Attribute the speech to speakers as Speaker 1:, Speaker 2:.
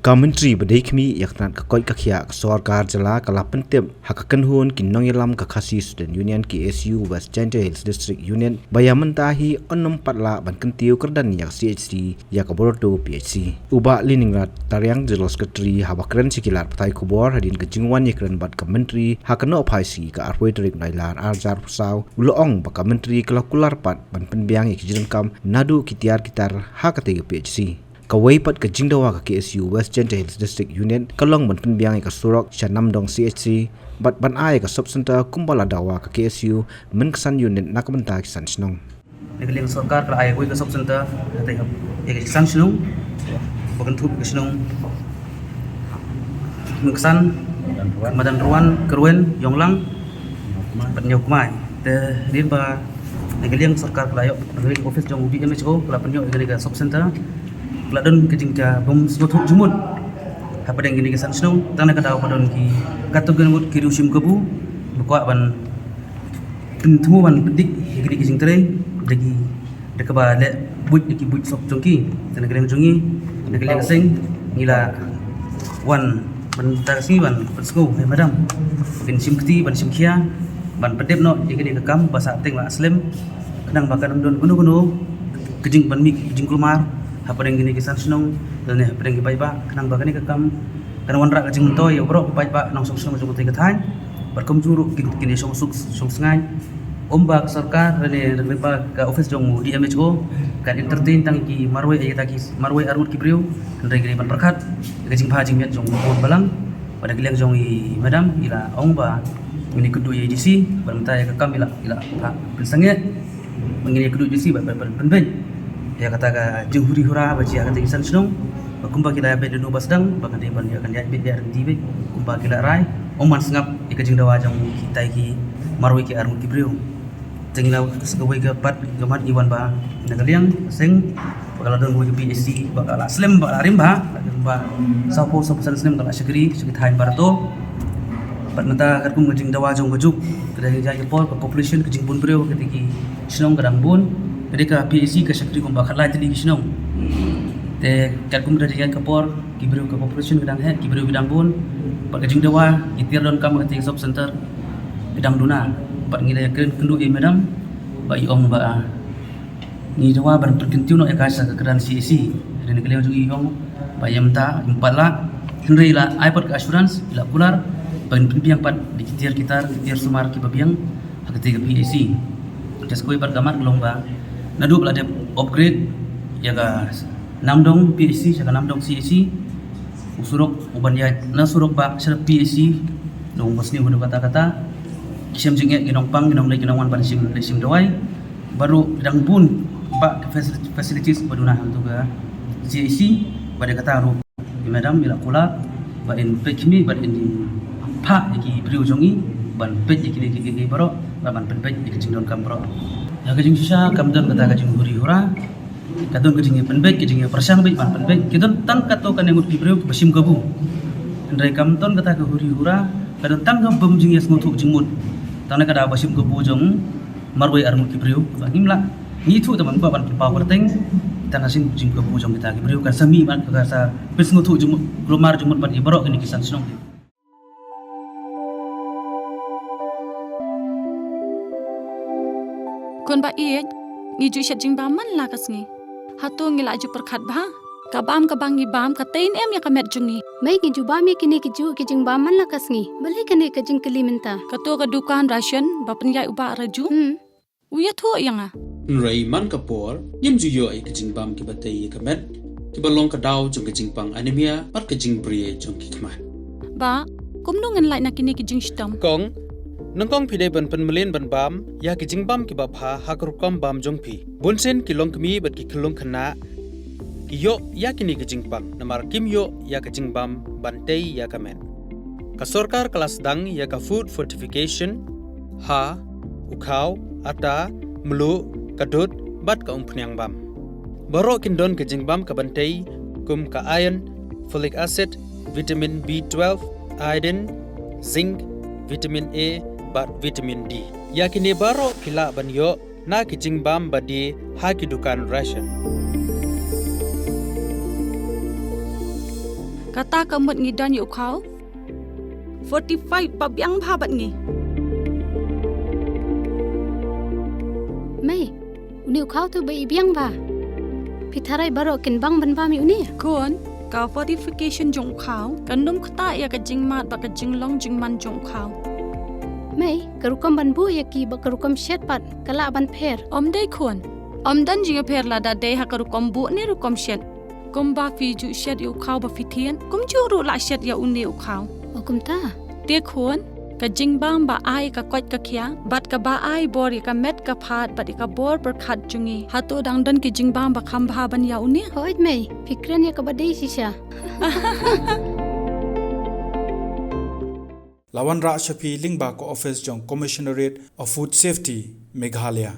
Speaker 1: Kementri Berdekmi yaknan kakoi kakia sorkar jala kala pentep hakakan hun kinong yalam kakasi Student Union KSU West Gentle Hills District Union bayaman tahi onom patla ban kentiu kerdan yak CHC yak abordo PHC uba liningrat tariang jelos ketri habakren sikilat patai kubor hadin kejingwan yakren bat kementri hakano ophaisi ka arway terik nailar arjar pusau uloong ba kementri kelakular pat ban penbiang ikjiran kam nadu kitiar kitar hakate PHC Kawai pat ke jingdawa ke KSU West Gentle Hills District Union kalong ban penbiang ke surok syanam dong CHC bat ban ai ke sub center kumbala dawa ke KSU men kesan unit nak benta kisan snong
Speaker 2: Negeri sorkar kalau ayah gue ke sub center nanti ya kesan senung bukan tuh ke senung kesan Madan Ruan Keruen Yonglang penyok mai dia ba negeri sorkar kalau ayah negeri office jong BMHO kalau penyok negeri ke sub center Ladon ketingka bom semutu jumut. Apa yang gini kesan senung tanah kata apa don ki katugan mut ki rusim kebu buka ban temu ban pedik gini kising terai degi dekaba le buit deki buit sop jongki tanah kalian jongi tanah kalian kesing ngila wan ban tarasi ban persku madam bin sim keti ban sim kia ban pedep no gini kekam bahasa teng la aslim kadang bakal don kuno kejing ban mi kejing kulmar apa yang gini kisan senung dan apa yang kipai pak kenang bagani kekam kan wanra kajing to ya bro kipai pak nong senung jung te kathan barkom juru kini song sengai ombak sarkar ne lepa ka office jong di MHO kan entertain tang ki marwe ayata ki marwe arut ki brio kan gini ban perkat kajing bhajing met jong bon balang pada giliang jong i madam ila ongba ini kudu ADC berminta ya kekam ila pak pensange mengini kudu ADC ben ya kata ka juhuri hura baci kata isan senung kumba kita be denu basdang bahkan dia ban akan dia be dia dibe kumba kita rai oman sengap ikajing dawa jang kita ki marwi ki arun ki brio tengila segawai ke pat gamat iwan ba nagaliang sing bakal don gue PSC bakal slim bakal rimba sapo slim kala syagri hain barato pat nata karkum kajing dawa jang gajuk kedai jaya pol population kajing bun brio ketiki senung kadang bun Mereka PSC ke syakri kumba khala jadi kisnong te kalkum dari yang kapor kibru ke population gedang he kibru gedang bun pak kajing dawa itir don kam ati sub center gedang duna pak ngila kendu e madam ba iong ba ni dawa bar perkentiu no ekasa ke keran CC dan kalian juga iong ba yamta impala henry la ipod ke assurance ila pular ban piang pat dikitir kitar kitir sumar ki babiang hakati ke PSC jaskoi pergamat lomba nadu belade upgrade ya ga namdong PSC ya ga namdong CSC usurok uban ya na surok ba sa PSC dong basni uno kata-kata kisam jinge ginong pang ginong lay ginong wan panisim dawai baru dang bun ba facilities baduna hantu ga CSC pada kata ru madam ila kula ba in pekmi ba in pa iki priujongi ban pej iki baro ba ban pej iki jingdon kam baro ya kajing susah kamdon kata kajing huri hura kadon kajing penbek kajing persang baik pan penbek kidon tang kato kan yang bibrio basim gabu ndai kamdon kata ke huri hura kadon tang gam bum jing yes ngutu jingmut tang kada basim gabu jong marwai armu kibrio bagimla ni thu teman ba ban power teng tang asin jing gabu jong kita kibrio kan sami ban ka sa pes ngutu jingmut glomar jingmut ban ibaro ini kisan sinong
Speaker 3: Kon ba iet ngiju shat jing ba man la kasngi hatu ngila aju perkhat ba kabam kabang ni bam ka tain em ya kamet jungi
Speaker 4: mai ngiju ba mi kini kiju kijing ba man la kasngi bale kene kajing kelimenta
Speaker 3: kato ka dukan ration ba penyai uba raju uya thu yanga
Speaker 5: Ray man kapor yem juyo ay kajing bam ki batay kamet ki balong ka daw jong kajing pang anemia at kajing brie jong ki kamat
Speaker 3: ba kumnu ngan lai na kini kijing stam
Speaker 6: kong Nangkong pide ban penmelin ban bam ya ki jingbam ki bapha hakrukam bam jongpi bunsen ki longkmi bat ki khulung khana ki yo ya kini ki jingpang namar kim yo ya ki jingbam bantei ya kamen ka sarkar kelas dang ya ka food fortification ha ukhaw ata mlu kadut bat ka umpnyang bam baro kindon ki jingbam ka bantei kum ka iron folic acid vitamin B12 iodine zinc vitamin A bat vitamin D. Yakini baro kila banyo na kijing bam badi haki dukan ration.
Speaker 3: Kata kemut ngi dan yuk kau 45 pabyang bhabat ngi
Speaker 4: ไม่อุนิวเขาตัวใบเบี้ยงบ่าพิธาไรบารอกินบังบันบ่ามีอุนี่
Speaker 3: Kun ka fortification jong kau Kandum kata ya ka jing mat ba ka jing long jing man jong kau
Speaker 4: ไม่กรุกมบันบุยากีบกรุกมเช็ดปัดกะละบันเพร
Speaker 3: Om dai kun Om dan jing pher la da dei ha ka rukom bu ni rukom shet Kum ba fi ju shet yu kau ba fi thien Kum ju ru la shet ya uni u kau
Speaker 4: โอคุมตา
Speaker 3: Tia kun ka jing bam ba ai ka kwat ka khia bat ka ba ai bor ya ka met ka phat bat ka bor per khat jungi hatu dang dan ki jing bam ba kham bha ban ya uni
Speaker 4: โอ้ยไม่ฟิกรันยากบดีชิชา
Speaker 7: Lawan Ra Shafi Lingba ko Office Jong Commissionerate of Food Safety Meghalaya